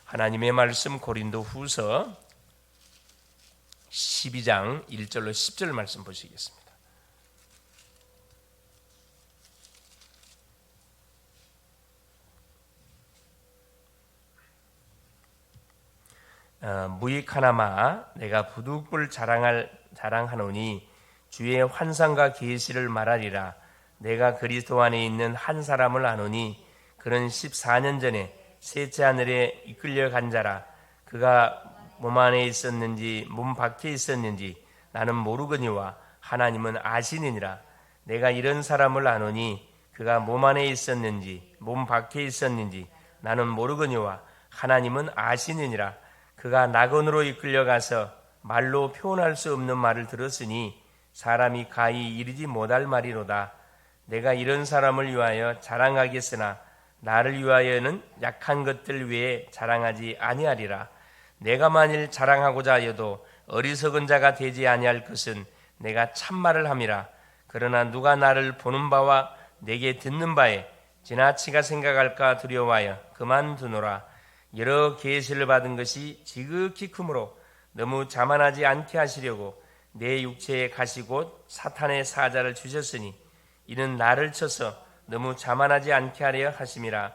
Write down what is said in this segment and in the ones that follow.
하나님의 말씀 고린도후서 12장 1절로 10절 말씀 보시겠습니다. 무익하나마 내가 부득불 자랑하노니 주의 환상과 계시를 말하리라. 내가 그리스도 안에 있는 한 사람을 아노니 그는 14년 전에 셋째 하늘에 이끌려간 자라. 그가 몸 안에 있었는지 몸 밖에 있었는지 나는 모르거니와 하나님은 아시느니라. 내가 이런 사람을 아노니 그가 몸 안에 있었는지 몸 밖에 있었는지 나는 모르거니와 하나님은 아시느니라. 그가 낙원으로 이끌려가서 말로 표현할 수 없는 말을 들었으니 사람이 가히 이르지 못할 말이로다. 내가 이런 사람을 위하여 자랑하겠으나 나를 위하여는 약한 것들 외에 자랑하지 아니하리라. 내가 만일 자랑하고자 하여도 어리석은 자가 되지 아니할 것은 내가 참말을 함이라. 그러나 누가 나를 보는 바와 내게 듣는 바에 지나치게 생각할까 두려워하여 그만두노라. 여러 계시를 받은 것이 지극히 크므로 너무 자만하지 않게 하시려고 내 육체에 가시 곧 사탄의 사자를 주셨으니 이는 나를 쳐서 너무 자만하지 않게 하려 하심이라.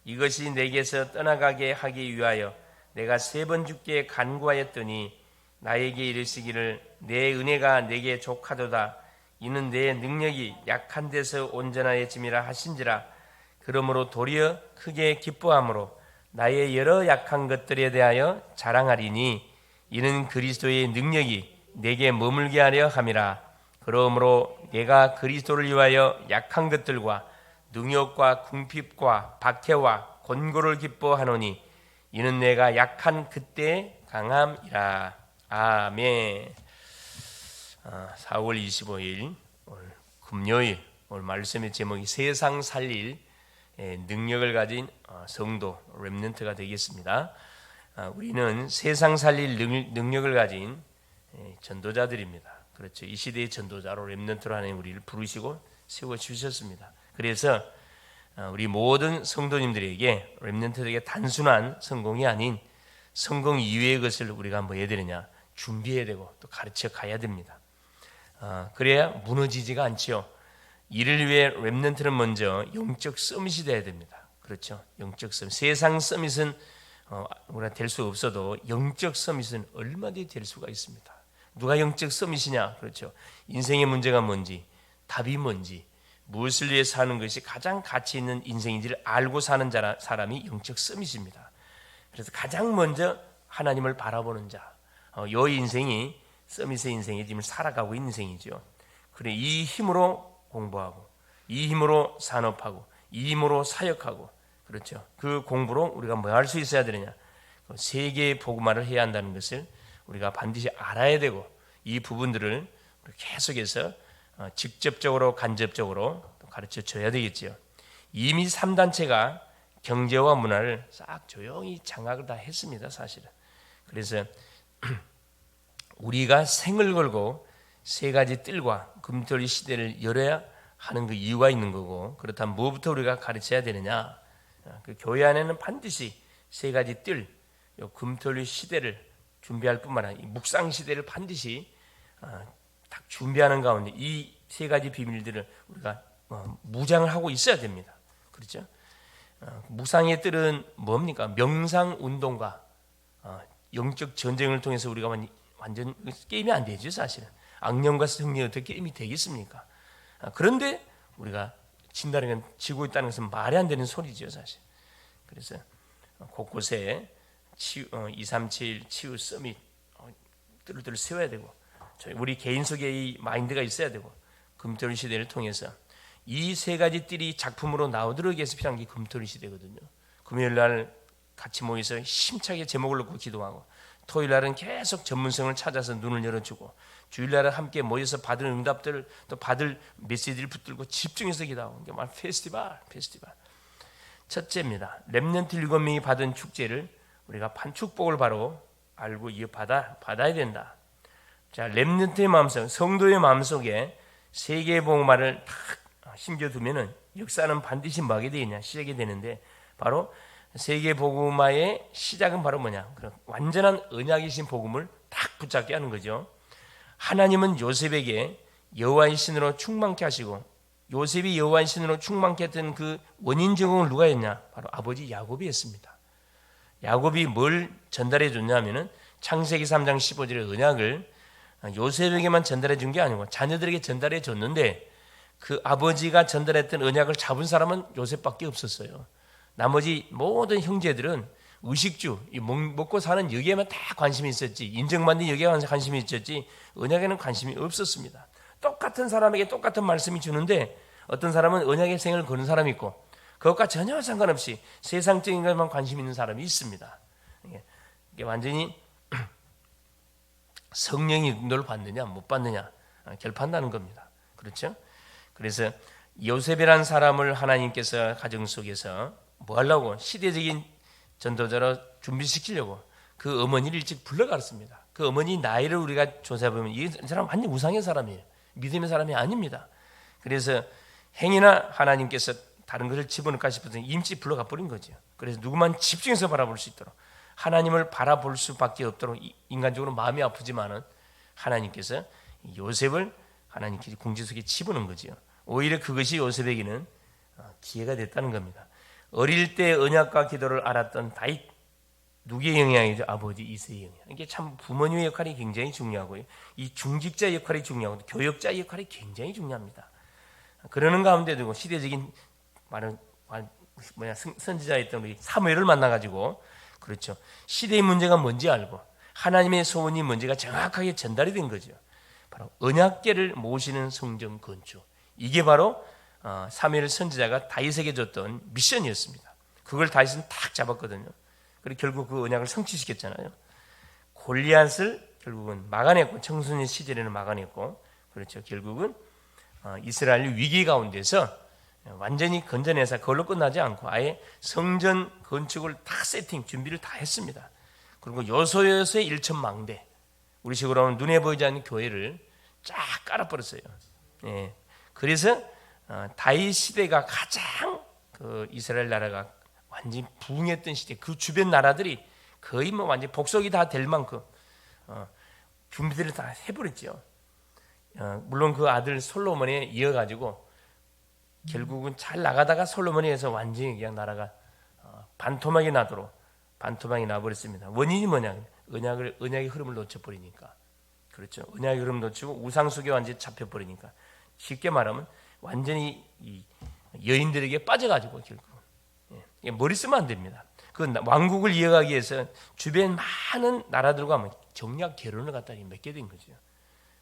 이것이 내게서 떠나가게 하기 위하여 내가 3번 주께 간구하였더니 나에게 이르시기를 내 은혜가 내게 족하도다. 이는 내 능력이 약한 데서 온전하여짐이라 하신지라. 그러므로 도리어 크게 기뻐함으로 나의 여러 약한 것들에 대하여 자랑하리니 이는 그리스도의 능력이 내게 머물게 하려 함이라. 그러므로 내가 그리스도를 위하여 약한 것들과 능욕과 궁핍과 박해와 곤고를 기뻐하노니 이는 내가 약한 그때의 강함이라. 아멘. 4월 25일 오늘 금요일, 오늘 말씀의 제목이 세상 살릴 능력을 가진 성도 렘넌트가 되겠습니다. 우리는 세상 살릴 능력을 가진 전도자들입니다. 그렇죠. 이 시대의 전도자로 렘넌트로 하나님 우리를 부르시고 세워주셨습니다. 그래서 우리 모든 성도님들에게 렘넌트들에게 단순한 성공이 아닌 성공 이외의 것을 우리가 뭐 해야 되느냐, 준비해야 되고 또 가르쳐 가야 됩니다. 그래야 무너지지가 않지요. 이를 위해 렘넌트는 먼저 영적 서밋이 돼야 됩니다. 그렇죠. 영적 서밋. 세상 서밋은 우리가 될 수 없어도 영적 서밋은 얼마든지 될 수가 있습니다. 누가 영적 서밋이냐? 그렇죠. 인생의 문제가 뭔지, 답이 뭔지, 무엇을 위해 사는 것이 가장 가치 있는 인생인지를 알고 사는 사람이 영적 서밋입니다. 그래서 가장 먼저 하나님을 바라보는 자, 이 인생이 서밋의 인생이 지금 살아가고 있는 인생이죠. 그래 이 힘으로 공부하고, 이 힘으로 산업하고, 이 힘으로 사역하고, 그렇죠. 그 공부로 우리가 뭐 할 수 있어야 되느냐? 세계의 복음화를 해야 한다는 것을 우리가 반드시 알아야 되고, 이 부분들을 계속해서 직접적으로 간접적으로 가르쳐 줘야 되겠지요. 이미 3단체가 경제와 문화를 싹 조용히 장악을 다 했습니다, 사실은. 그래서 우리가 생을 걸고 3가지 뜰과 금토리 시대를 열어야 하는 그 이유가 있는 거고, 그렇다면 무엇부터 우리가 가르쳐야 되느냐? 그 교회 안에는 반드시 3가지 뜰, 금토리 시대를 준비할 뿐만 아니라 묵상 시대를 반드시 딱 준비하는 가운데 이 3가지 비밀들을 우리가 무장을 하고 있어야 됩니다. 그렇죠? 묵상의 뜰은 뭡니까? 명상 운동과 영적 전쟁을 통해서 우리가 완전 게임이 안 되죠, 사실은. 악령과 성령이 어떻게 게임이 되겠습니까? 그런데 우리가 진다는 건 지고 있다는 것은 말이 안 되는 소리죠, 사실. 그래서 곳곳에 237 치유 서밋 뜰을 세워야 되고, 우리 개인 속에 이 마인드가 있어야 되고, 금토리 시대를 통해서 이 3가지 뜰이 작품으로 나오도록 해서 필요한 게 금토리 시대거든요. 금요일 날 같이 모여서 힘차게 제목을 놓고 기도하고, 토요일 날은 계속 전문성을 찾아서 눈을 열어주고, 주일 날은 함께 모여서 받은 응답들을 또 받을 메시지를 붙들고 집중해서 기도하고, 이게 말 페스티벌. 첫째입니다. 렘넌트 7명이 받은 축제를 우리가 축복을 바로 알고 받아야 된다. 자, 렘넌트의 마음속, 성도의 마음속에 세계의 복음화를 탁 심겨두면은 역사는 반드시 뭐하게 되느냐, 시작이 되는데 바로 세계 복음화의 시작은 바로 뭐냐? 그런 완전한 언약이신 복음을 딱 붙잡게 하는 거죠. 하나님은 요셉에게 여호와의 신으로 충만케 하시고, 요셉이 여호와의 신으로 충만케 했던 그 원인 제공을 누가 했냐? 바로 아버지 야곱이 했습니다. 야곱이 뭘 전달해 줬냐면은 창세기 3장 15절의 언약을 요셉에게만 전달해 준 게 아니고 자녀들에게 전달해 줬는데, 그 아버지가 전달했던 언약을 잡은 사람은 요셉밖에 없었어요. 나머지 모든 형제들은 의식주, 먹고 사는 여기에만 다 관심이 있었지, 인정받는 여기에 관심이 있었지, 언약에는 관심이 없었습니다. 똑같은 사람에게 똑같은 말씀이 주는데 어떤 사람은 언약의 생을 거는 사람이 있고, 그것과 전혀 상관없이 세상적인 것만 관심 있는 사람이 있습니다. 이게 완전히 성령이 널 받느냐 못 받느냐 결판나는 겁니다. 그렇죠? 그래서 요셉이라는 사람을 하나님께서 가정 속에서 뭐 하려고, 시대적인 전도자로 준비시키려고 그 어머니를 일찍 불러갔습니다. 그 어머니 나이를 우리가 조사해보면 이 사람 완전 우상의 사람이에요. 믿음의 사람이 아닙니다. 그래서 행위나 하나님께서 다른 것을 집어넣을까 싶어서 임시 불러가 버린 거죠. 그래서 누구만 집중해서 바라볼 수 있도록, 하나님을 바라볼 수밖에 없도록, 인간적으로 마음이 아프지만은 하나님께서 요셉을 하나님께서 궁지 속에 집어넣은 거죠. 오히려 그것이 요셉에게는 기회가 됐다는 겁니다. 어릴 때 언약과 기도를 알았던 다윗, 누구의 영향이죠? 아버지 이새의 영향. 이게 참 부모님의 역할이 굉장히 중요하고요. 이 중직자의 역할이 중요하고 교역자의 역할이 굉장히 중요합니다. 그러는 가운데 두고 시대적인 많은 선지자였던 우리 사무엘을 만나가지고, 그렇죠, 시대의 문제가 뭔지 알고 하나님의 소원이 뭔지가 정확하게 전달이 된 거죠. 바로 언약궤를 모시는 성전 건축. 이게 바로 사무엘 선지자가 다윗에게 줬던 미션이었습니다. 그걸 다윗은 딱 잡았거든요. 그리고 결국 그 언약을 성취시켰잖아요. 골리앗을 결국은 막아냈고, 청소년 시절에는 막아냈고, 그렇죠, 결국은 이스라엘 위기 가운데서 완전히 건져내서 그걸로 끝나지 않고 아예 성전 건축을 다 세팅, 준비를 다 했습니다. 그리고 요소요소의 일천망대, 우리식으로 하면 눈에 보이지 않는 교회를 쫙 깔아버렸어요. 예. 그래서 다윗 시대가 가장 그 이스라엘 나라가 완전히 부흥했던 시대, 그 주변 나라들이 거의 뭐 완전히 복속이 다 될 만큼 준비들을 다 해버렸죠. 물론 그 아들 솔로몬에 이어가지고 결국은 잘 나가다가 솔로몬에 의해서 완전히 그냥 나라가 반토막이 나버렸습니다. 원인이 뭐냐? 언약의 흐름을 놓쳐버리니까. 그렇죠. 언약의 흐름을 놓치고 우상 속에 완전히 잡혀버리니까. 쉽게 말하면 완전히 이 여인들에게 빠져가지고 결국 머리 쓰면 안 됩니다. 그 왕국을 이어가기 위해서 주변 많은 나라들과 정략 결혼을 갖다 맺게 된 거죠.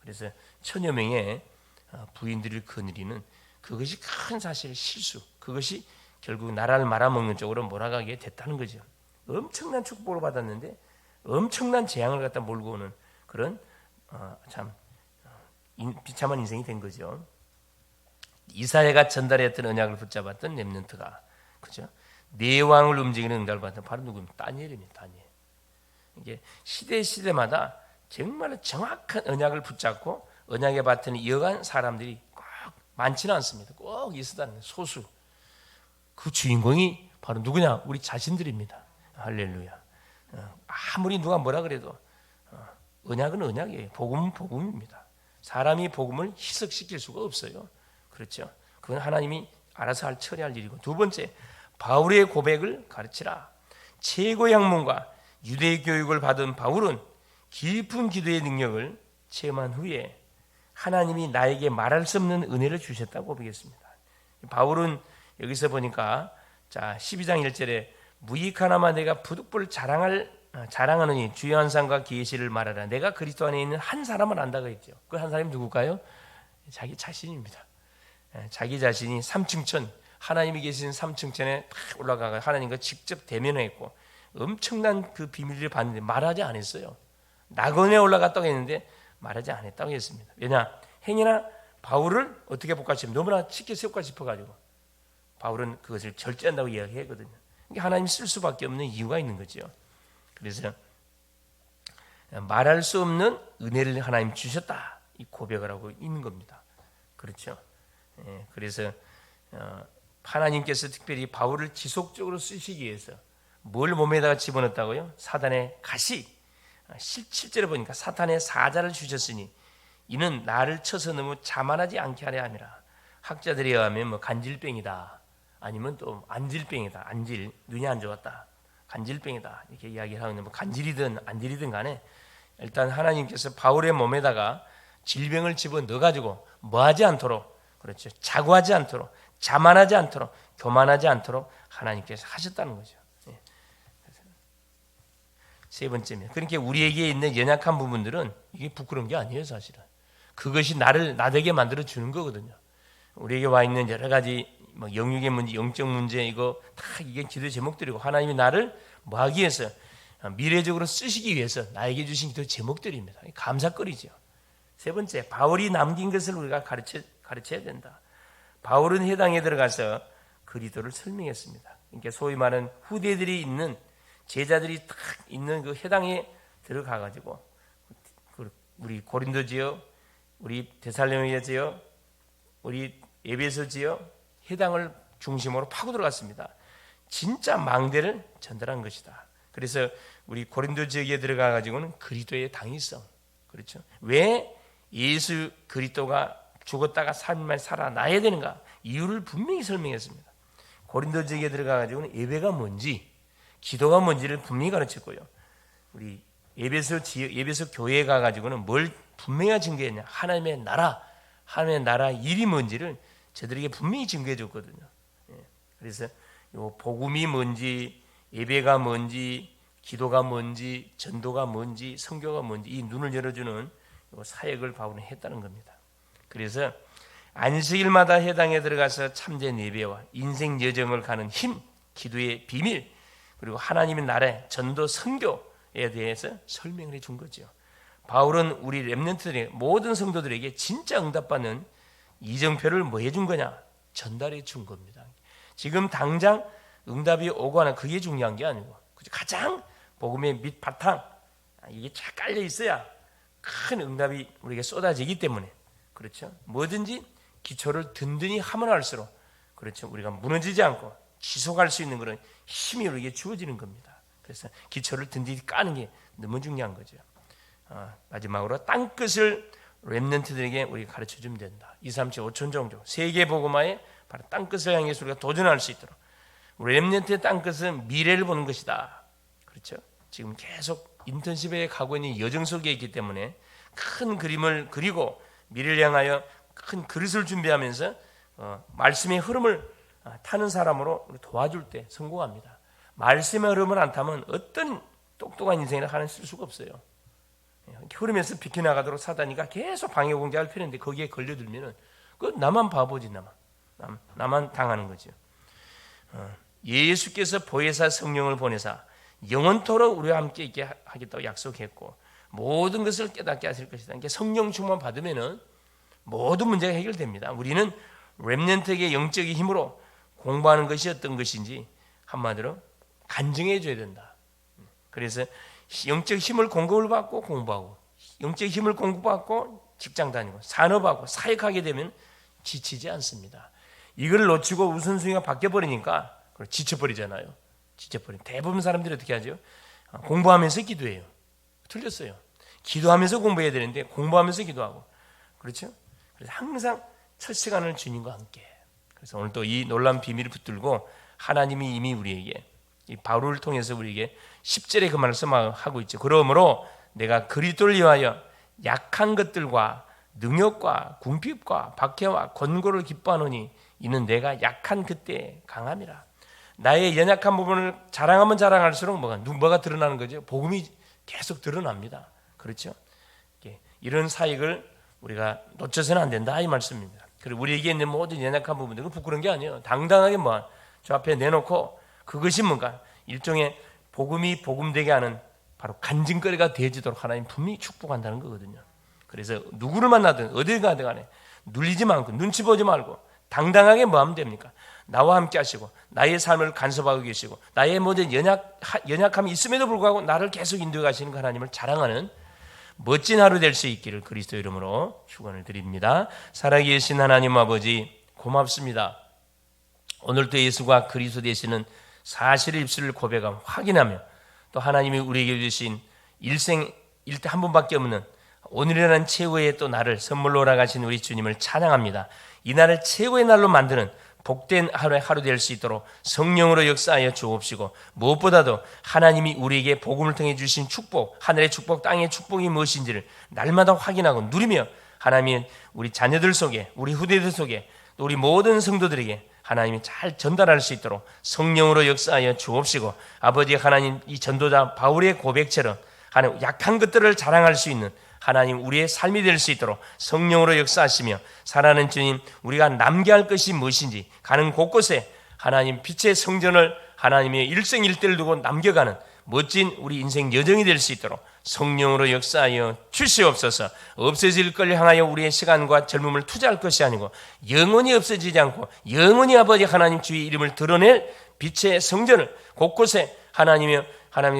그래서 천여 명의 부인들을 거느리는 그것이 큰 사실 실수, 그것이 결국 나라를 말아먹는 쪽으로 몰아가게 됐다는 거죠. 엄청난 축복을 받았는데 엄청난 재앙을 갖다 몰고 오는 그런 참 비참한 인생이 된 거죠. 이사야가 전달했던 언약을 붙잡았던 렘넌트가, 그죠? 네 왕을 움직이는 응답을 받은 바로 누구입니까? 다니엘입니다. 다니엘. 이게 시대마다 정말 정확한 언약을 붙잡고 언약의 바탕을 이어간 사람들이 꼭 많지는 않습니다. 꼭 있었다는 소수. 그 주인공이 바로 누구냐? 우리 자신들입니다. 할렐루야. 아무리 누가 뭐라 그래도 언약은 언약이에요. 복음은 복음입니다. 사람이 복음을 희석시킬 수가 없어요. 그렇죠? 그건 하나님이 알아서 처리할 일이고, 두 번째, 바울의 고백을 가르치라. 최고의 학문과 유대 교육을 받은 바울은 깊은 기도의 능력을 체험한 후에 하나님이 나에게 말할 수 없는 은혜를 주셨다고 고백했습니다. 바울은 여기서 보니까 12장 1절에 무익하나마 내가 부득불 자랑하느니 주의 환상과 계시를 말하라. 내가 그리스도 안에 있는 한 사람을 안다고 했죠. 그 한 사람이 누굴까요? 자기 자신입니다. 자기 자신이 삼층천, 하나님이 계시는 삼층천에 딱 올라가서 하나님과 직접 대면했고 엄청난 그 비밀을 봤는데 말하지 않았어요. 낙원에 올라갔다고 했는데 말하지 않았다고 했습니다. 왜냐? 행위나 바울을 어떻게 볼까 싶으면 너무나 쉽게 세울까 싶어가지고 바울은 그것을 절제한다고 이야기했거든요. 하나님 쓸 수밖에 없는 이유가 있는 거죠. 그래서 말할 수 없는 은혜를 하나님 주셨다, 이 고백을 하고 있는 겁니다. 그렇죠. 그래서 하나님께서 특별히 바울을 지속적으로 쓰시기 위해서 뭘 몸에다가 집어넣었다고요? 사단의 가시. 실제로 보니까 사탄의 사자를 주셨으니 이는 나를 쳐서 너무 자만하지 않게 하려 함이라. 학자들에 의하면 뭐 간질병이다, 아니면 또 안질병이다. 안질, 눈이 안 좋았다, 간질병이다, 이렇게 이야기를 하는데 뭐 간질이든 안질이든 간에 일단 하나님께서 바울의 몸에다가 질병을 집어넣어 가지고 뭐하지 않도록, 그렇죠, 자고하지 않도록, 자만하지 않도록, 교만하지 않도록 하나님께서 하셨다는 거죠. 세 번째입니다. 그러니까 우리에게 있는 연약한 부분들은 이게 부끄러운 게 아니에요, 사실은. 그것이 나를 나되게 만들어 주는 거거든요. 우리에게 와 있는 여러 가지 뭐 영육의 문제, 영적 문제, 이거 다 이게 기도 제목들이고 하나님이 나를 뭐 하기 위해서, 미래적으로 쓰시기 위해서 나에게 주신 기도 제목들입니다. 감사거리죠. 세 번째, 바울이 남긴 것을 우리가 가르쳐야 된다. 바울은 해당에 들어가서 그리스도를 설명했습니다. 그러니까 소위 말하는 후대들이 있는, 제자들이 딱 있는 그 해당에 들어가 가지고 우리 고린도지요, 우리 데살로니가지요, 우리 에베소지요, 해당을 중심으로 파고 들어갔습니다. 진짜 망대를 전달한 것이다. 그래서 우리 고린도 지역에 들어가 가지고는 그리스도의 당위성, 그렇죠? 왜 예수 그리스도가 죽었다가 삶을 살아나야 되는가? 이유를 분명히 설명했습니다. 고린도 지역에 들어가 가지고는 예배가 뭔지, 기도가 뭔지를 분명히 가르쳤고요. 우리 에베소 교회에 가 가지고는 뭘 분명히 증거했냐? 하나님의 나라 일이 뭔지를 저들에게 분명히 증거해 줬거든요. 그래서 요 복음이 뭔지, 예배가 뭔지, 기도가 뭔지, 전도가 뭔지, 선교가 뭔지 이 눈을 열어주는 요 사역을 바울은 했다는 겁니다. 그래서 안식일마다 해당에 들어가서 참된 예배와 인생 여정을 가는 힘, 기도의 비밀, 그리고 하나님의 나라의 전도 선교에 대해서 설명을 해준 거죠. 바울은 우리 렘넌트들의 모든 성도들에게 진짜 응답받는 이정표를 뭐 해준 거냐? 전달해 준 겁니다. 지금 당장 응답이 오고 하는 그게 중요한 게 아니고 가장 복음의 밑바탕, 이게 잘 깔려 있어야 큰 응답이 우리에게 쏟아지기 때문에, 그렇죠? 뭐든지 기초를 든든히 하면 할수록, 그렇죠, 우리가 무너지지 않고 지속할 수 있는 그런 힘이 우리에게 주어지는 겁니다. 그래서 기초를 든든히 까는 게 너무 중요한 거죠. 마지막으로 땅끝을 렘넌트들에게 우리가 가르쳐주면 된다. 2, 3, 7, 5천 종족 세계 복음화에 바로 땅끝을 향해서 우리가 도전할 수 있도록, 우리 렘넌트의 땅끝은 미래를 보는 것이다. 그렇죠? 지금 계속 인턴십에 가고 있는 여정 속에 있기 때문에 큰 그림을 그리고 미래를 향하여 큰 그릇을 준비하면서 말씀의 흐름을 타는 사람으로 도와줄 때 성공합니다. 말씀의 흐름을 안 타면 어떤 똑똑한 인생을 하나 쓸 수가 없어요. 흐름에서 비켜나가도록 사단이가 계속 방해 공작을 펴는데 거기에 걸려들면은 그 나만 바보지, 나만 당하는 거죠. 예수께서 보혜사 성령을 보내사 영원토록 우리와 함께 있게 하겠다고 약속했고 모든 것을 깨닫게 하실 것이다. 그러니까 성령 충만 받으면은 모든 문제가 해결됩니다. 우리는 렘넌트에게 영적인 힘으로 공부하는 것이 어떤 것인지 한마디로 간증해 줘야 된다. 그래서 영적 힘을 공급을 받고 공부하고, 영적 힘을 공급받고 직장 다니고 산업하고 사역하게 되면 지치지 않습니다. 이걸 놓치고 우선순위가 바뀌어버리니까 지쳐버리잖아요. 대부분 사람들이 어떻게 하죠? 공부하면서 기도해요. 틀렸어요. 기도하면서 공부해야 되는데 공부하면서 기도하고, 그렇죠? 그래서 항상 첫 시간을 주님과 함께. 그래서 오늘 또 이 놀라운 비밀을 붙들고 하나님이 이미 우리에게 이 바울을 통해서 우리에게 10절에 그 말씀을 하고 있죠. 그러므로 내가 그리스도를 위하여 약한 것들과 능력과 궁핍과 박해와 권고를 기뻐하노니 이는 내가 약한 그때 강함이라. 나의 연약한 부분을 자랑하면 자랑할수록 뭐가 드러나는 거죠? 복음이 계속 드러납니다. 그렇죠? 이런 사역을 우리가 놓쳐서는 안 된다, 이 말씀입니다. 그리고 우리에게 있는 모든 연약한 부분들은 부끄러운 게 아니에요. 당당하게 저 앞에 내놓고 그것이 뭔가 일종의 복음이 복음되게 하는 바로 간증거리가 되어지도록 하나님 분명히 축복한다는 거거든요. 그래서 누구를 만나든 어딜 가든 간에 눌리지 말고 눈치 보지 말고 당당하게 뭐 하면 됩니까? 나와 함께 하시고 나의 삶을 간섭하고 계시고 나의 모든 연약함이 있음에도 불구하고 나를 계속 인도해 가시는 하나님을 자랑하는 멋진 하루 될 수 있기를 그리스도 이름으로 축원을 드립니다. 살아계신 하나님 아버지 고맙습니다. 오늘도 예수가 그리스도 되시는 사실의 입술을 고백하며 확인하며 또 하나님이 우리에게 주신 일생 일대 한 번밖에 없는 오늘이라는 최고의 또 날을 선물로 허락하신 우리 주님을 찬양합니다. 이 날을 최고의 날로 만드는 복된 하루의 하루 될 수 있도록 성령으로 역사하여 주옵시고, 무엇보다도 하나님이 우리에게 복음을 통해 주신 축복, 하늘의 축복, 땅의 축복이 무엇인지를 날마다 확인하고 누리며 하나님이 우리 자녀들 속에, 우리 후대들 속에, 또 우리 모든 성도들에게 하나님이 잘 전달할 수 있도록 성령으로 역사하여 주옵시고, 아버지 하나님, 이 전도자 바울의 고백처럼 하나님 약한 것들을 자랑할 수 있는 하나님 우리의 삶이 될 수 있도록 성령으로 역사하시며, 사랑하는 주님, 우리가 남겨야 할 것이 무엇인지 가는 곳곳에 하나님 빛의 성전을 하나님의 일생일대를 두고 남겨가는 멋진 우리 인생 여정이 될 수 있도록 성령으로 역사하여 주시옵소서. 없어질 걸 향하여 우리의 시간과 젊음을 투자할 것이 아니고 영원히 없어지지 않고 영원히 아버지 하나님 주의 이름을 드러낼 빛의 성전을 곳곳에 하나님의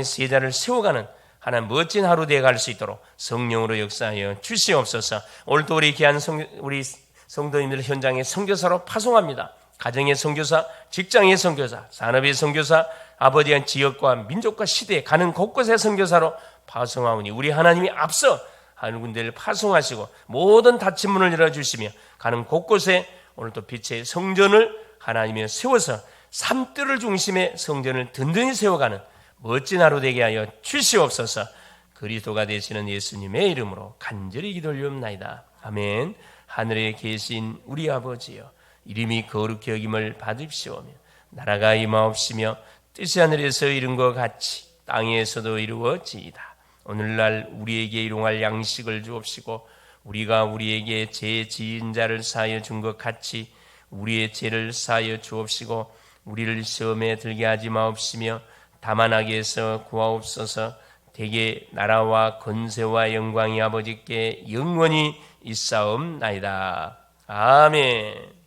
제자를 세워가는 하나님 멋진 하루 되어갈 수 있도록 성령으로 역사하여 주시옵소서. 오늘도 우리 귀한 우리 성도님들 현장에 선교사로 파송합니다. 가정의 선교사, 직장의 선교사, 산업의 선교사, 아버지의 지역과 민족과 시대에 가는 곳곳의 선교사로 파송하오니 우리 하나님이 앞서 하는 군대를 파송하시고 모든 닫힌 문을 열어주시며 가는 곳곳에 오늘도 빛의 성전을 하나님이 세워서 산뜰을 중심에 성전을 든든히 세워가는 멋진 하루 되게 하여 주시옵소서. 그리스도가 되시는 예수님의 이름으로 간절히 기도하옵나이다. 아멘. 하늘에 계신 우리 아버지여, 이름이 거룩히 여김을 받으시오며 나라가 임하옵시며 뜻이 하늘에서 이룬 것 같이 땅에서도 이루어지이다. 오늘날 우리에게 일용할 양식을 주옵시고, 우리가 우리에게 죄 지은 자를 사하여 준 것 같이 우리의 죄를 사하여 주옵시고, 우리를 시험에 들게 하지 마옵시며 다만 악에서 구하옵소서. 대개 나라와 권세와 영광이 아버지께 영원히 있사옵나이다. 아멘.